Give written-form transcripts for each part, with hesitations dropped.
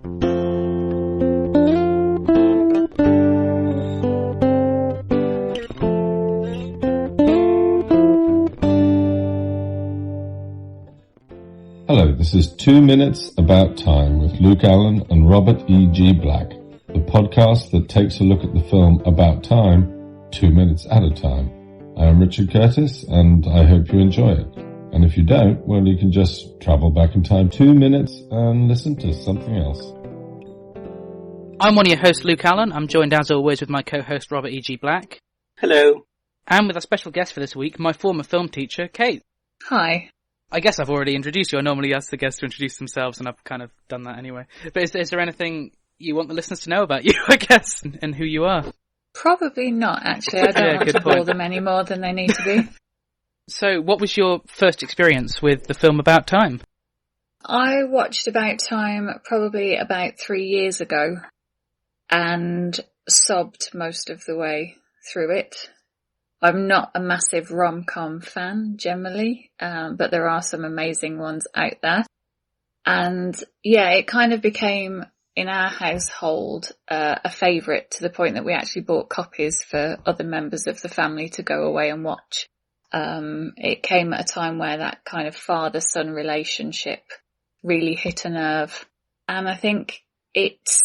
Hello, this is 2 Minutes About Time with Luke Allen and Robert E.G. Black, the podcast that takes a look at the film About Time 2 minutes at a time. I am Richard Curtis, and I hope you enjoy it. And if you don't, well, you can just travel back in time 2 minutes and listen to something else. I'm one of your hosts, Luke Allen. I'm joined as always with my co-host, Robert E.G. Black. Hello. And with our special guest for this week, my former film teacher, Kate. Hi. I guess I've already introduced you. I normally ask the guests to introduce themselves, and I've kind of done that anyway. But is there anything you want the listeners to know about you, I guess, and who you are? Probably not, actually. I don't want to bore them any more than they need to be. So, what was your first experience with the film About Time? I watched About Time probably about 3 years ago and sobbed most of the way through it. I'm not a massive rom-com fan generally, but there are some amazing ones out there. And yeah, it kind of became, in our household, a favourite to the point that we actually bought copies for other members of the family to go away and watch. It came at a time where that kind of father-son relationship really hit a nerve. And I think it's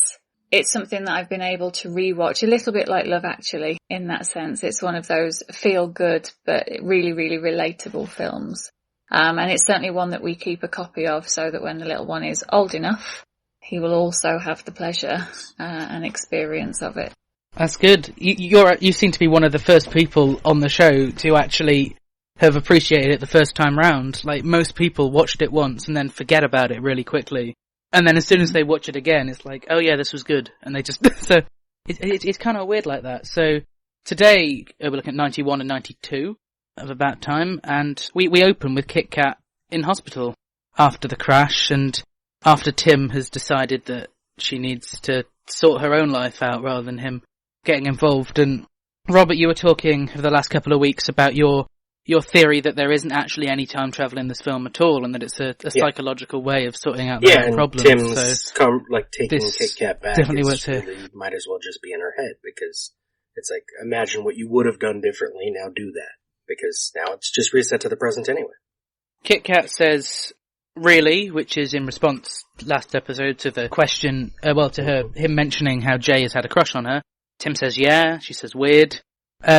something that I've been able to rewatch, a little bit like Love Actually in that sense. It's one of those feel-good but really, really relatable films. And it's certainly one that we keep a copy of so that when the little one is old enough, he will also have the pleasure and experience of it. That's good. You seem to be one of the first people on the show to actually have appreciated it the first time round. Like, most people watched it once and then forget about it really quickly. And then as soon as they watch it again, it's like, oh yeah, this was good. And they just, so it's kind of weird like that. So today we're looking at 91 and 92 of About Time. And we open with Kit Kat in hospital after the crash and after Tim has decided that she needs to sort her own life out rather than him getting involved. And Robert, you were talking over the last couple of weeks about your theory that there isn't actually any time travel in this film at all, and that it's a psychological way of sorting out that problem. Yeah, and Tim's taking Kit Kat back. Definitely works here. Really might as well just be in her head, because it's like, imagine what you would have done differently, now do that. Because now it's just reset to the present anyway. Kit Kat says, really, which is in response last episode to the question, to him mentioning how Jay has had a crush on her. Tim says, yeah. She says, weird.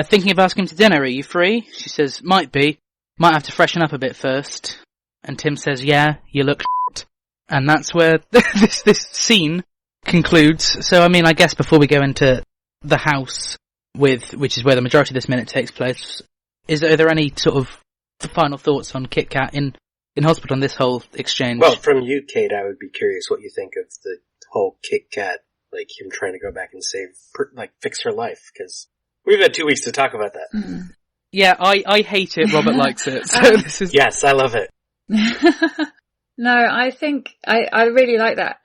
Thinking of asking him to dinner, are you free? She says, might be. Might have to freshen up a bit first. And Tim says, yeah, you look shit. And that's where this scene concludes. So, I mean, I guess before we go into the house, which is where the majority of this minute takes place, are there any sort of final thoughts on Kit Kat in hospital on this whole exchange? Well, from you, Kate, I would be curious what you think of the whole Kit Kat, like him trying to go back and fix her life, because we've had 2 weeks to talk about that. Mm. Yeah, I hate it. Robert likes it. So this is... Yes, I love it. No, I think I really like that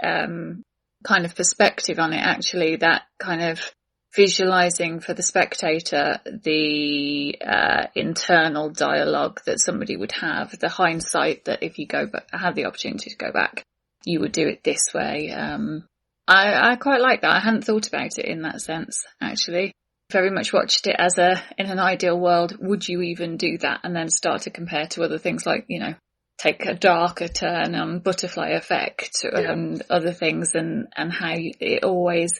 kind of perspective on it, actually, that kind of visualizing for the spectator the internal dialogue that somebody would have, the hindsight that if you had the opportunity to go back, you would do it this way. I quite like that. I hadn't thought about it in that sense, actually. Very much watched it as in an ideal world, would you even do that? And then start to compare to other things like, take a darker turn on Butterfly Effect and other things and how it always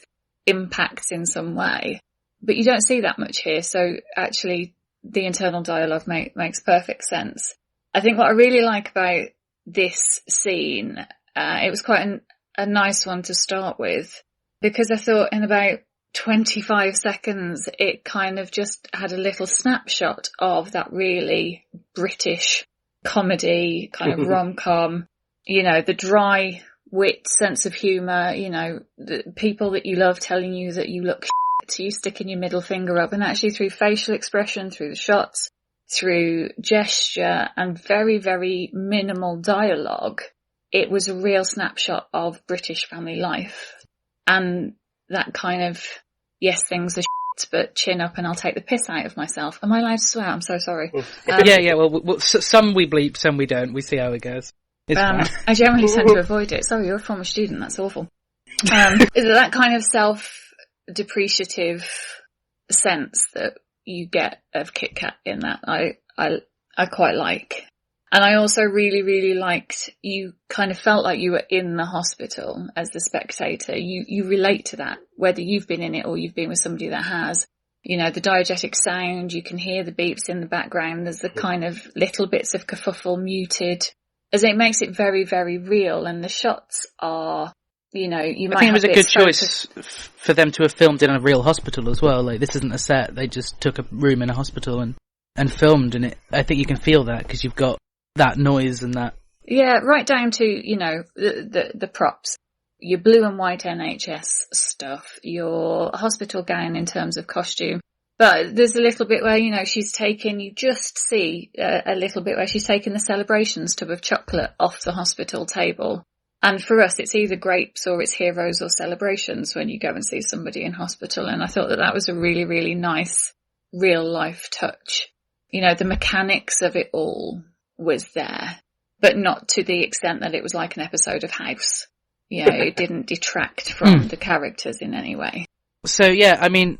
impacts in some way. But you don't see that much here. So actually the internal dialogue makes perfect sense. I think what I really like about this scene, it was quite a nice one to start with, because I thought in about 25 seconds, it kind of just had a little snapshot of that really British comedy, kind of rom-com, the dry wit, sense of humour, the people that you love telling you that you look shit, you sticking your middle finger up, and actually through facial expression, through the shots, through gesture and very, very minimal dialogue, it was a real snapshot of British family life. And that kind of, yes, things are shit, but chin up and I'll take the piss out of myself. Am I allowed to swear? I'm so sorry. Yeah, well, some we bleep, some we don't. We see how it goes. It's fine. I generally tend to avoid it. Sorry, you're a former student. That's awful. That kind of self-depreciative sense that you get of Kit Kat in that, I quite like. And I also really, really liked, you kind of felt like you were in the hospital as the spectator. You relate to that, whether you've been in it or you've been with somebody that has. You know, the diegetic sound, you can hear the beeps in the background. There's the kind of little bits of kerfuffle muted, as it makes it very, very real. And the shots are, you know, you might I think it was have a good focus. choice for them to have filmed in a real hospital as well. Like, this isn't a set. They just took a room in a hospital and filmed in it. I think you can feel that because you've got that noise and that. Yeah, right down to, you know, the props. Your blue and white NHS stuff, your hospital gown in terms of costume. But there's a little bit where, you know, you just see a little bit where she's taking the celebrations tub of chocolate off the hospital table. And for us, it's either grapes or it's heroes or celebrations when you go and see somebody in hospital. And I thought that was a really, really nice real life touch. You know, the mechanics of it all was there, but not to the extent that it was like an episode of House. You know, it didn't detract from the characters in any way. So yeah, I mean,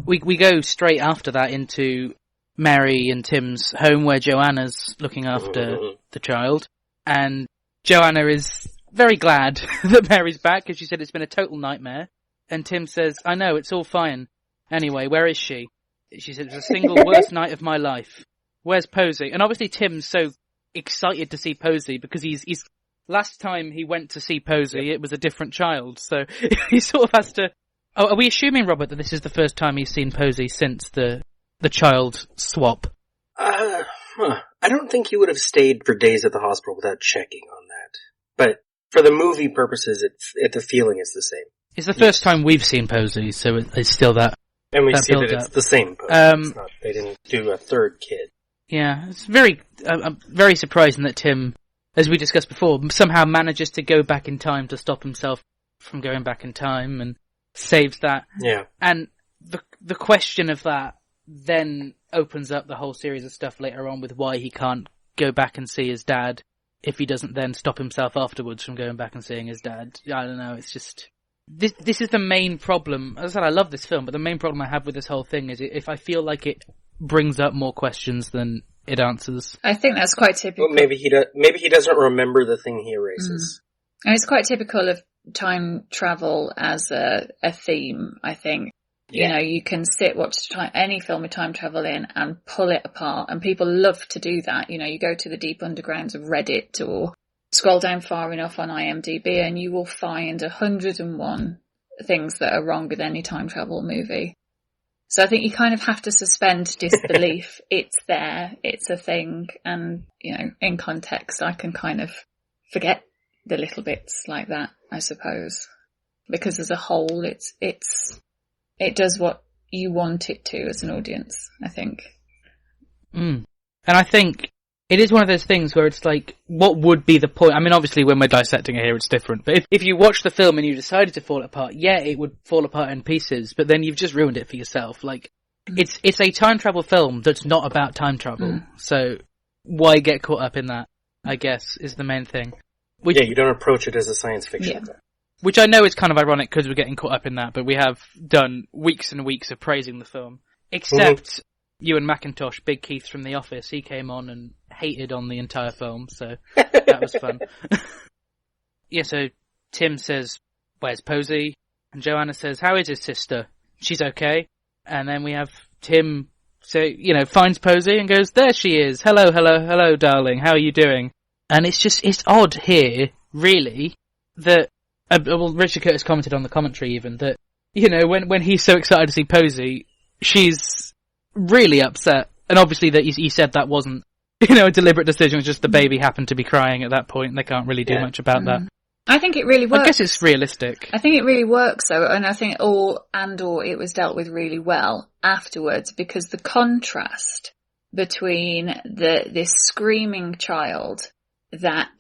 we go straight after that into Mary and Tim's home where Joanna's looking after the child. And Joanna is very glad that Mary's back because she said it's been a total nightmare. And Tim says, I know, it's all fine. Anyway, where is she? She said, it's the single worst night of my life. Where's Posey? And obviously Tim's so excited to see Posey because he's last time he went to see Posey, it was a different child. So he sort of has to... Oh, are we assuming, Robert, that this is the first time he's seen Posey since the child swap? I don't think he would have stayed for days at the hospital without checking on that. But for the movie purposes, the feeling is the same. It's the first time we've seen Posey, so it's still that. And we that see that it's the same Posey. They didn't do a third kid. Yeah, it's very surprising that Tim, as we discussed before, somehow manages to go back in time to stop himself from going back in time and saves that. Yeah. And the question of that then opens up the whole series of stuff later on with why he can't go back and see his dad if he doesn't then stop himself afterwards from going back and seeing his dad. I don't know, it's just... This is the main problem. As I said, I love this film, but the main problem I have with this whole thing is if I feel like it brings up more questions than it answers. I think that's quite typical. Well, maybe he doesn't remember the thing he erases. And it's quite typical of time travel as a theme, I think. Yeah. You know, you can watch any film with time travel in and pull it apart, and people love to do that. You know, you go to the deep undergrounds of Reddit or scroll down far enough on IMDb and you will find 101 things that are wrong with any time travel movie. So I think you kind of have to suspend disbelief. It's there, it's a thing, and, you know, in context I can kind of forget the little bits like that, I suppose. Because as a whole, it does what you want it to as an audience, I think. And I think it is one of those things where it's like, what would be the point? I mean, obviously when we're dissecting it here, it's different. But if you watch the film and you decided to fall it apart, yeah, it would fall apart in pieces, but then you've just ruined it for yourself. Like, it's a time travel film that's not about time travel. So why get caught up in that, I guess, is the main thing. You don't approach it as a science fiction. Yeah. Which I know is kind of ironic because we're getting caught up in that, but we have done weeks and weeks of praising the film. Except Ewan McIntosh, Big Keith from The Office, he came on and hated on the entire film, so that was fun. Yeah, so Tim says, where's Posey? And Joanna says, how is his sister? She's okay. And then we have Tim, finds Posey and goes, there she is. Hello, darling. How are you doing? And it's odd here, really, that, Richard Curtis commented on the commentary even, that, you know, when he's so excited to see Posey, she's really upset. And obviously that he said that wasn't, you know, a deliberate decision, it was just the baby happened to be crying at that point, and they can't really do much about that. I think it really works. I guess it's realistic. I think it really works though, and I think it was dealt with really well afterwards, because the contrast between this screaming child that,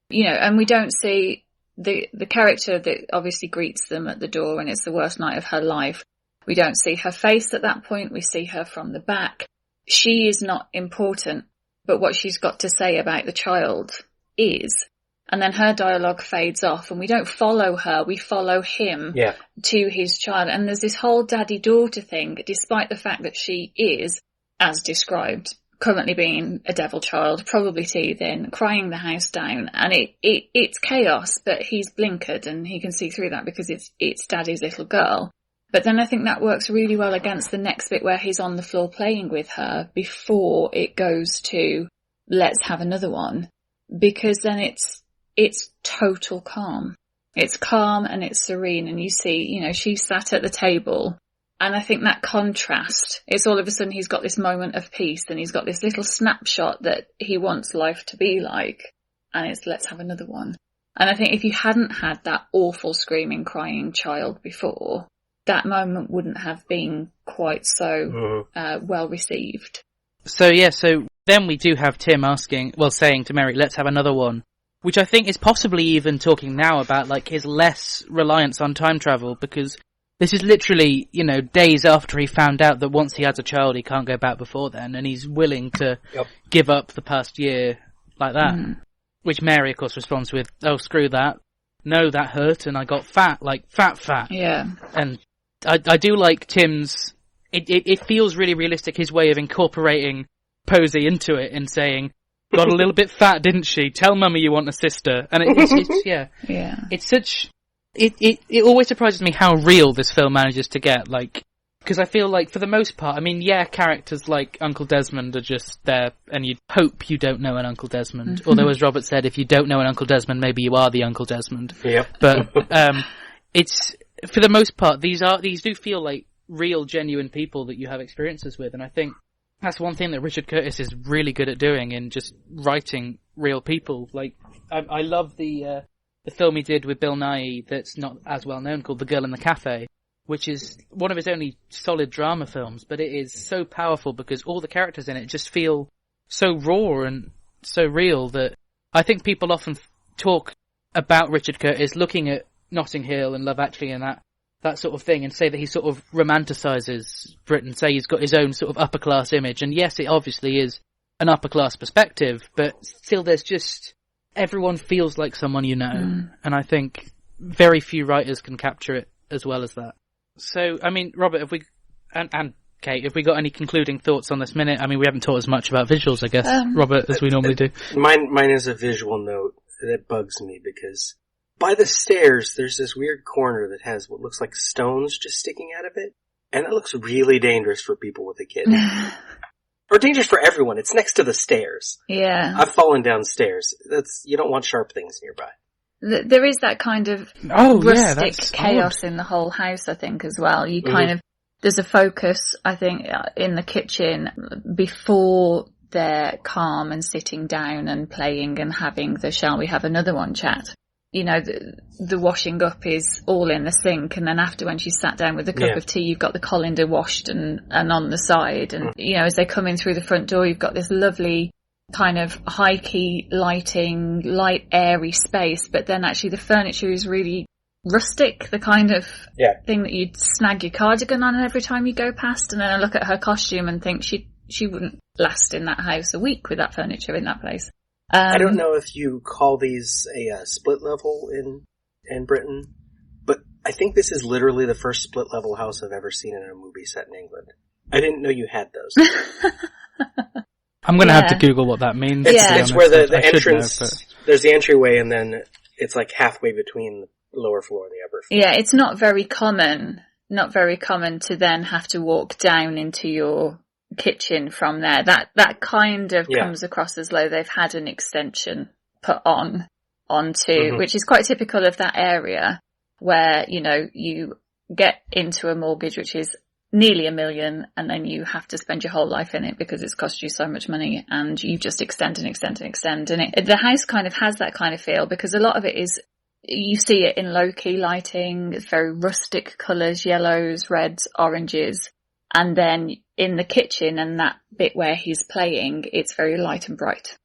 you know, and we don't see the character that obviously greets them at the door and it's the worst night of her life. We don't see her face at that point. We see her from the back. She is not important, but what she's got to say about the child is. and then her dialogue fades off and we don't follow her, we follow him to his child. And there's this whole daddy-daughter thing, despite the fact that she is, as described, currently being a devil child, probably teething, crying the house down, and it's chaos, but he's blinkered and he can see through that because it's daddy's little girl. But then I think that works really well against the next bit where he's on the floor playing with her before it goes to let's have another one, because then it's total calm. It's calm and it's serene, and you see, she's sat at the table. And I think that contrast, it's all of a sudden he's got this moment of peace and he's got this little snapshot that he wants life to be like. And it's, let's have another one. And I think if you hadn't had that awful screaming, crying child before, that moment wouldn't have been quite so well received. So then we do have Tim saying to Mary, let's have another one. Which I think is possibly even talking now about like his less reliance on time travel, because this is literally, days after he found out that once he has a child, he can't go back before then, and he's willing to give up the past year like that. Mm. Which Mary, of course, responds with, oh, screw that. No, that hurt, and I got fat, like fat. Yeah. And I do like Tim's, it feels really realistic, his way of incorporating Posey into it and saying, got a little bit fat, didn't she? Tell mummy you want a sister. And it's such... It always surprises me how real this film manages to get, because I feel like for the most part, characters like Uncle Desmond are just there, and you'd hope you don't know an Uncle Desmond. Mm-hmm. Although, as Robert said, if you don't know an Uncle Desmond, maybe you are the Uncle Desmond. Yep. But it's for the most part, these do feel like real, genuine people that you have experiences with, and I think that's one thing that Richard Curtis is really good at doing in just writing real people. Like I love the film he did with Bill Nighy that's not as well known, called The Girl in the Cafe, which is one of his only solid drama films, but it is so powerful because all the characters in it just feel so raw and so real that I think people often talk about Richard Curtis looking at Notting Hill and Love Actually and that sort of thing, and say that he sort of romanticizes Britain, say he's got his own sort of upper class image, and yes, it obviously is an upper class perspective, but still there's just... everyone feels like someone you know, and I think very few writers can capture it as well as that. So, Robert, and Kate, have we got any concluding thoughts on this minute? We haven't talked as much about visuals, I guess, Robert, as we normally do. Mine is a visual note that bugs me, because by the stairs, there's this weird corner that has what looks like stones just sticking out of it, and it looks really dangerous for people with a kid. Or dangerous for everyone. It's next to the stairs. Yeah. I've fallen downstairs. You don't want sharp things nearby. There is that kind of rustic chaos in the whole house, I think, as well. You kind of, there's a focus, I think, in the kitchen before they're calm and sitting down and playing and having the shall we have another one chat. The washing up is all in the sink, and then after, when she's sat down with a cup of tea, you've got the colander washed and on the side, and as they come in through the front door, you've got this lovely kind of high key lighting, light airy space, but then actually the furniture is really rustic, the kind of thing that you'd snag your cardigan on every time you go past. And then I look at her costume and think she wouldn't last in that house a week with that furniture in that place. I don't know if you call these a split level in Britain, but I think this is literally the first split level house I've ever seen in a movie set in England. I didn't know you had those. I'm going to have to Google what that means. It's where the entrance, there's the entryway, and then it's like halfway between the lower floor and the upper floor. Yeah, it's not very common to then have to walk down into your kitchen from there. That kind of comes across as though they've had an extension put onto, which is quite typical of that area where, you get into a mortgage which is nearly $1 million, and then you have to spend your whole life in it because it's cost you so much money, and you just extend and extend and extend. And the house kind of has that kind of feel, because a lot of it is, you see it in low-key lighting, it's very rustic colours, yellows, reds, oranges. And then in the kitchen and that bit where he's playing, it's very light and bright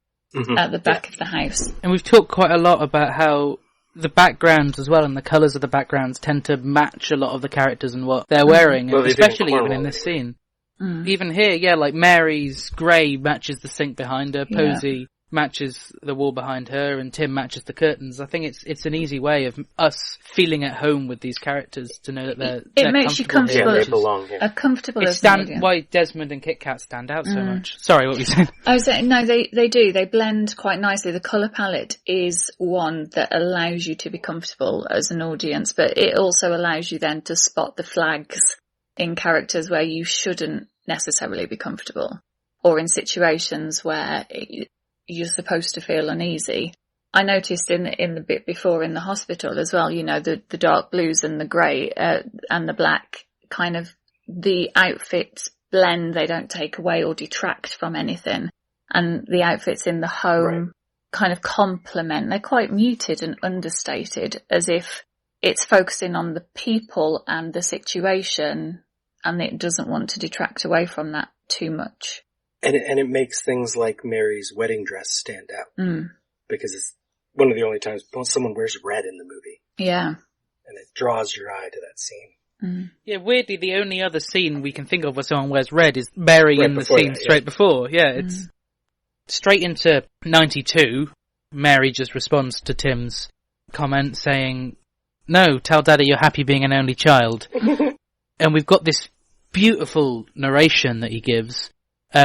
at the back of the house. And we've talked quite a lot about how the backgrounds as well, and the colours of the backgrounds tend to match a lot of the characters and what they're wearing, especially even in this scene. Even here, like Mary's grey matches the sink behind her. Posey matches the wall behind her and Tim matches the curtains. I think it's an easy way of us feeling at home with these characters to know that they're makes you comfortable. Yeah, they belong here. Comfortable as an audience. Why Desmond and Kit Kat stand out so much. Sorry, what were you saying? I was saying, no, they do. They blend quite nicely. The colour palette is one that allows you to be comfortable as an audience, but it also allows you then to spot the flags in characters where you shouldn't necessarily be comfortable, or in situations where you're supposed to feel uneasy. I noticed in the bit before in the hospital as well, you know, the dark blues and the grey and the black, kind of the outfits blend. They don't take away or detract from anything. And the outfits in the home kind of complement. They're quite muted and understated, as if it's focusing on the people and the situation, and it doesn't want to detract away from that too much. And it makes things like Mary's wedding dress stand out. Because it's one of the only times someone wears red in the movie. Yeah. And it draws your eye to that scene. Yeah, weirdly, the only other scene we can think of where someone wears red is Mary in the scene straight before. Yeah, it's straight into 92. Mary just responds to Tim's comment saying, "No, tell Daddy you're happy being an only child." And we've got this beautiful narration that he gives,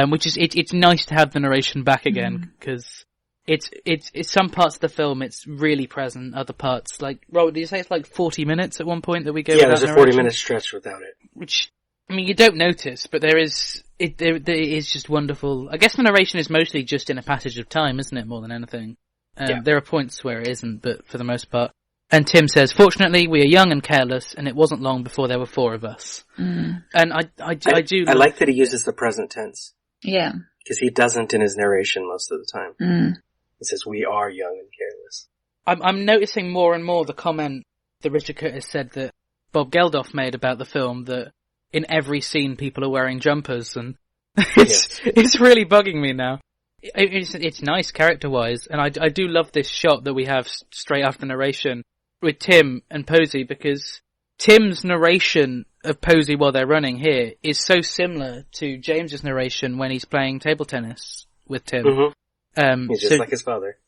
which is, it's nice to have the narration back again, because it's some parts of the film it's really present, other parts, like, Robert, did you say it's like 40 minutes at one point that we go without narration? Yeah, there's a 40-minute stretch without it. Which, I mean, you don't notice, but there is just wonderful. I guess the narration is mostly just in a passage of time, isn't it, more than anything? There are points where it isn't, but for the most part. And Tim says, "Fortunately, we are young and careless, and it wasn't long before there were 4 of us." And I do. I like that he uses the present tense. Yeah. Because he doesn't in his narration most of the time. He says, "We are young and careless." I'm noticing more and more the comment that Richard Curtis said that Bob Geldof made about the film, that in every scene people are wearing jumpers, and it's really bugging me now. It's nice character-wise, and I do love this shot that we have straight after narration with Tim and Posey, because Tim's narration of Posey while they're running here is so similar to James's narration when he's playing table tennis with Tim. He's just like his father.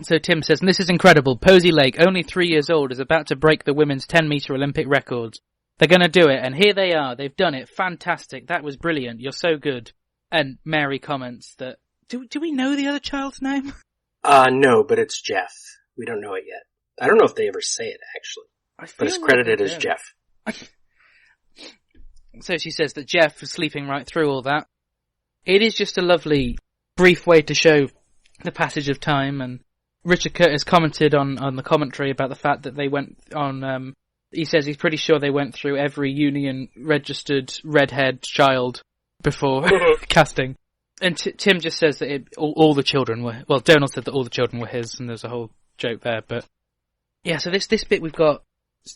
So Tim says, "And this is incredible. Posey Lake, only 3 years old, is about to break the women's 10-metre Olympic records. They're going to do it, and here they are. They've done it. Fantastic. That was brilliant. You're so good." And Mary comments that, do we know the other child's name? No, but it's Jeff. We don't know it yet. I don't know if they ever say it, actually. But it's credited as Jeff. So she says that Jeff was sleeping right through all that. It is just a lovely, brief way to show the passage of time, and Richard Curtis commented on the commentary about the fact that they went on, he says he's pretty sure they went through every union-registered redhead child before casting. And Tim just says that all the children were, well, Donald said that all the children were his, and there's a whole joke there, but yeah, so this bit we've got,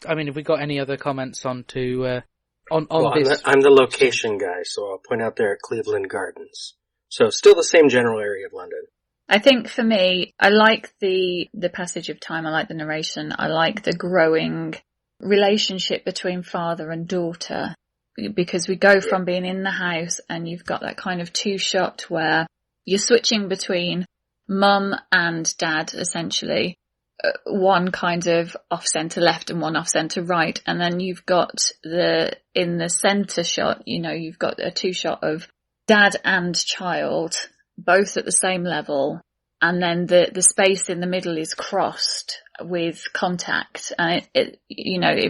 I mean, have we got any other comments on this? I'm the location guy, so I'll point out there at Cleveland Gardens. So still the same general area of London. I think for me, I like the passage of time, I like the narration, I like the growing relationship between father and daughter, because we go from being in the house and you've got that kind of 2-shot where you're switching between mum and dad, essentially, one kind of off-centre left and one off-centre right, and then you've got in the centre shot, you know, you've got a 2-shot of dad and child, both at the same level, and then the space in the middle is crossed with contact, and it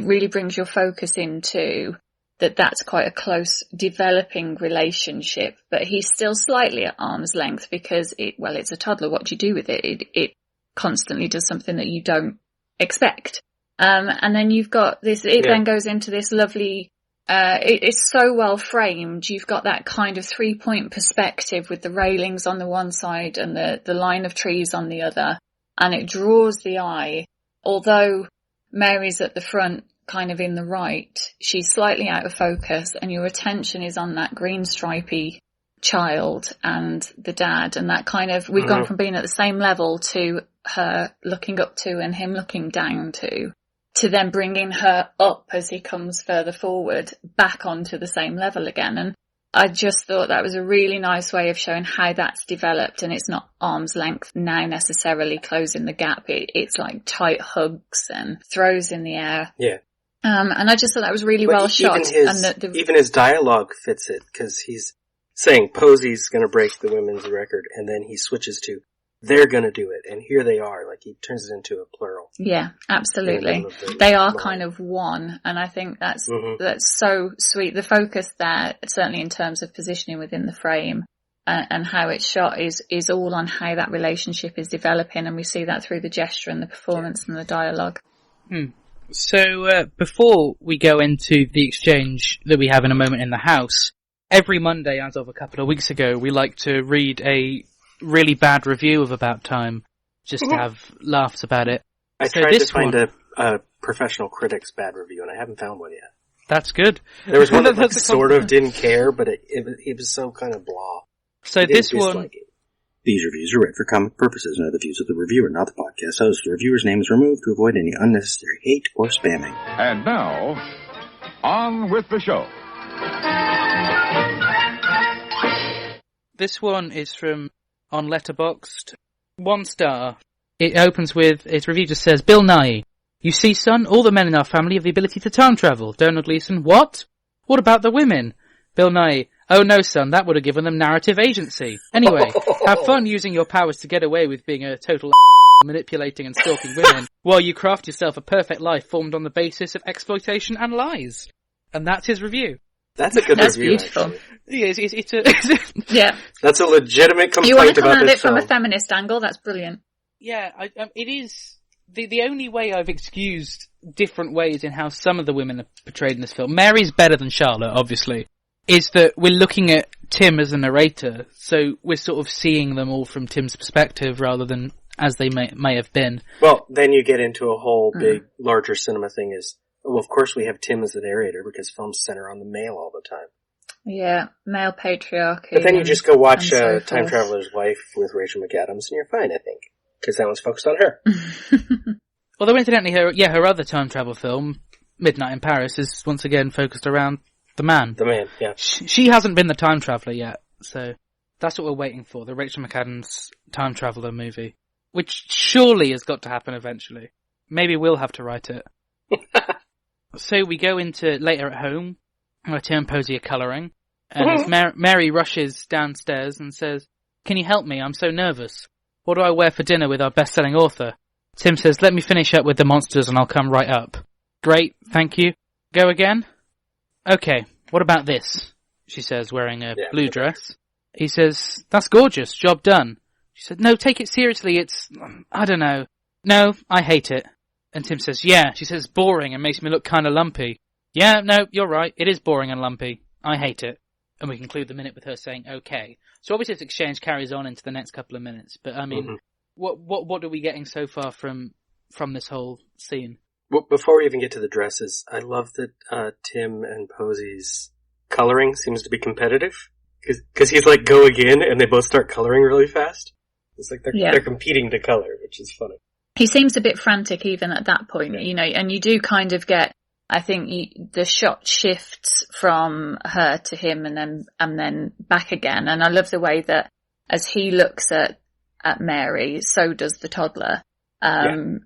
really brings your focus into that's quite a close developing relationship, but he's still slightly at arm's length because it's a toddler. What do you do with it? It constantly does something that you don't expect. And then you've got this, then goes into this lovely, it's so well framed. You've got that kind of 3-point perspective with the railings on the one side and the line of trees on the other. And it draws the eye. Although Mary's at the front, kind of in the right, she's slightly out of focus, and your attention is on that green stripy child and the dad, and that kind of, we've gone from being at the same level to her looking up to and him looking down to then bringing her up as he comes further forward back onto the same level again. And I just thought that was a really nice way of showing how that's developed, and it's not arm's length now necessarily closing the gap. It's like tight hugs and throws in the air. Yeah. And I just thought that was really well shot. Even his dialogue fits it, because he's saying Posey's going to break the women's record, and then he switches to they're going to do it, and here they are. Like, he turns it into a plural. Yeah, absolutely. They are kind of one, and I think that's so sweet. The focus there, certainly in terms of positioning within the frame and how it's shot, is all on how that relationship is developing, and we see that through the gesture and the performance and the dialogue. So before we go into the exchange that we have in a moment in the house, every Monday, as of a couple of weeks ago, we like to read a really bad review of About Time, just to have laughs about it. I tried to find a professional critic's bad review, and I haven't found one yet. That's good. There was one that sort of didn't care, but it was so kind of blah. So this one... Like it. These reviews are read for comic purposes and are the views of the reviewer, not the podcast host. The reviewer's name is removed to avoid any unnecessary hate or spamming. And now, on with the show. This one is from on Letterboxd. 1 star. It opens with, its review just says, Bill Nye. You see, son, all the men in our family have the ability to time travel. Donald Gleason, what? What about the women? Bill Nye, oh no, son, that would have given them narrative agency. Anyway, have fun using your powers to get away with being a total manipulating and stalking women, while you craft yourself a perfect life formed on the basis of exploitation and lies. And that's his review. That's a good review, beautiful. actually. Yeah, it's Yeah. That's a legitimate complaint You want to come about at this it from film. a feminist angle? That's brilliant. Yeah, it is the only way I've excused different ways in how some of the women are portrayed in this film. Mary's better than Charlotte, obviously. Is that we're looking at Tim as a narrator, so we're sort of seeing them all from Tim's perspective rather than as they may have been. Well, then you get into a whole big, larger cinema thing is, well, of course we have Tim as the narrator because films center on the male all the time. Yeah, male patriarchy. But then you just go watch so Time forth. Traveler's Wife with Rachel McAdams and you're fine, I think. Because that one's focused on her. Although incidentally, her other time travel film, Midnight in Paris, is once again focused around the man. The man, yeah. She hasn't been the time traveller yet, so that's what we're waiting for, the Rachel McAdams time traveller movie. Which surely has got to happen eventually. Maybe we'll have to write it. So we go into later at home, where Tim and Posey are colouring, and as Mary rushes downstairs and says, "Can you help me? I'm so nervous. What do I wear for dinner with our best-selling author?" Tim says, "Let me finish up with the monsters and I'll come right up." "Great, thank you. Go again?" "Okay, what about this?" she says, wearing a blue dress. He says, "That's gorgeous, job done." She said, "No, take it seriously, it's, I don't know." "No, I hate it." And Tim says, "Yeah." She says, "Boring and makes me look kinda lumpy." "Yeah, no, you're right, it is boring and lumpy. I hate it." And we conclude the minute with her saying, "Okay." So obviously this exchange carries on into the next couple of minutes, but I mean, what are we getting so far from this whole scene? Well, before we even get to the dresses, I love that Tim and Posey's coloring seems to be competitive. Because he's like, "Go again," and they both start coloring really fast. It's like they're competing to color, which is funny. He seems a bit frantic even at that point, you know, and you do kind of get, I think the shot shifts from her to him and then back again. And I love the way that as he looks at Mary, so does the toddler. And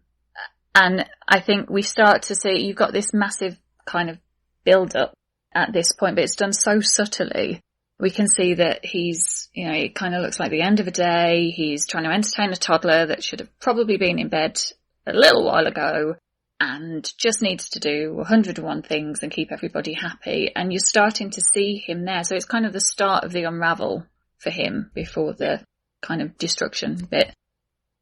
I think we start to see, you've got this massive kind of build up at this point, but it's done so subtly. We can see that he's, you know, it kind of looks like the end of a day. He's trying to entertain a toddler that should have probably been in bed a little while ago and just needs to do 101 things and keep everybody happy. And you're starting to see him there. So it's kind of the start of the unravel for him before the kind of destruction bit.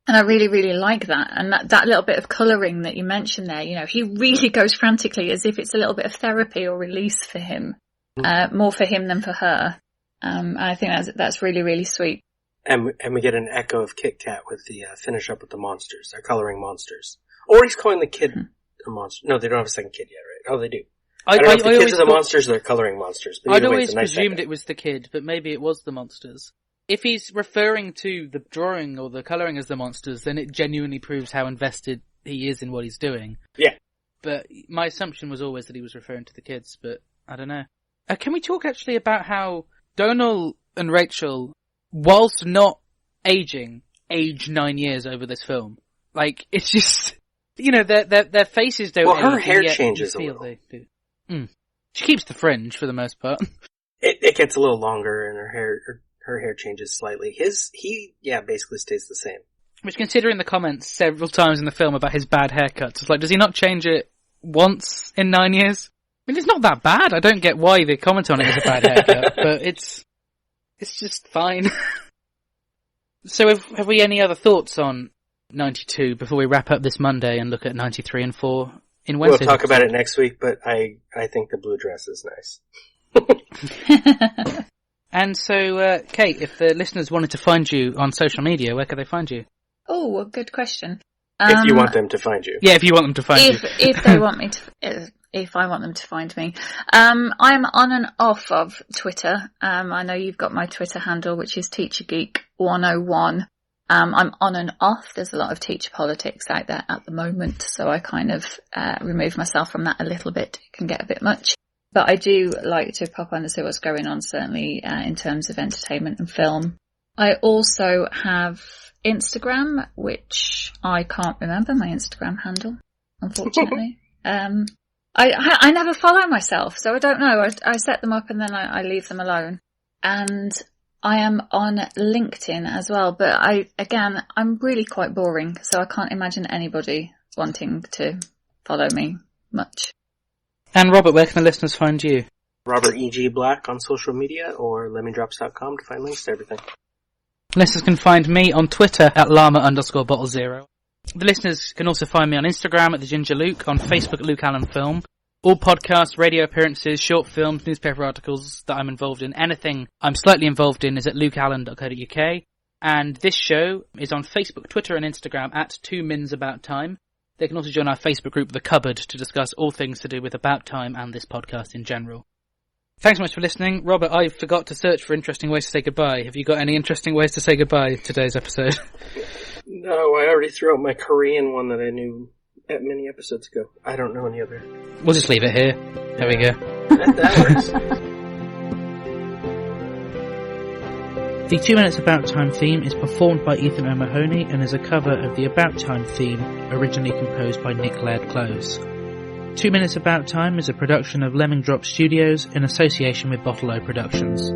And I really, really like that. And that little bit of colouring that you mentioned there, you know, he really goes frantically as if it's a little bit of therapy or release for him. More for him than for her. I think that's really, really sweet. And we get an echo of Kit Kat with the finish up with the monsters. They're coloring monsters. Or he's calling the kid a monster. No, they don't have a second kid yet, right? Oh, they do. I don't know if the kids are the monsters or they're coloring monsters. But I'd always presumed it was the kid, but maybe it was the monsters. If he's referring to the drawing or the colouring as the monsters, then it genuinely proves how invested he is in what he's doing. Yeah. But my assumption was always that he was referring to the kids, but I don't know. Can we talk actually about how Donal and Rachel, whilst not aging, age 9 years over this film. Like, it's just, you know, their faces don't age. Well, her hair changes a little. They do. She keeps the fringe for the most part. It gets a little longer, and her hair changes slightly. He basically stays the same. Which, considering the comments several times in the film about his bad haircuts, it's like, does he not change it once in 9 years? I mean, it's not that bad. I don't get why they comment on it as a bad haircut, but it's just fine. So have we any other thoughts on 92 before we wrap up this Monday and look at 93 and 4 in Wednesday? We'll talk about it next week, but I think the blue dress is nice. And so, Kate, if the listeners wanted to find you on social media, where could they find you? Oh, a good question. If you want them to find you. Yeah, if you want them to find you. If they want me to, if I want them to find me. I'm on and off of Twitter. I know you've got my Twitter handle, which is TeacherGeek101. I'm on and off. There's a lot of teacher politics out there at the moment, so I kind of remove myself from that a little bit. It can get a bit much. But I do like to pop on to see what's going on, certainly in terms of entertainment and film. I also have Instagram, which I can't remember my Instagram handle, unfortunately. I never follow myself, so I don't know. I set them up and then I leave them alone. And I am on LinkedIn as well, but I'm really quite boring, so I can't imagine anybody wanting to follow me much. And Robert, where can the listeners find you? Robert E.G. Black on social media or lemmingdrops.com to find links to everything. Listeners can find me on Twitter at llama_bottle0. The listeners can also find me on Instagram at the Ginger Luke, on Facebook at Luke Allen Film. All podcasts, radio appearances, short films, newspaper articles that I'm involved in, anything I'm slightly involved in is at lukeallen.co.uk. And this show is on Facebook, Twitter and Instagram at 2 Mins About Time. They can also join our Facebook group, The Cupboard, to discuss all things to do with About Time and this podcast in general. Thanks so much for listening. Robert, I forgot to search for interesting ways to say goodbye. Have you got any interesting ways to say goodbye today's episode? No, I already threw out my Korean one that I knew many episodes ago. I don't know any other. We'll just leave it here. There we go. That works. The 2 Minutes About Time theme is performed by Ethan O'Mahony and is a cover of the About Time theme, originally composed by Nick Laird-Close. 2 Minutes About Time is a production of Lemming Drop Studios in association with Bottle O Productions.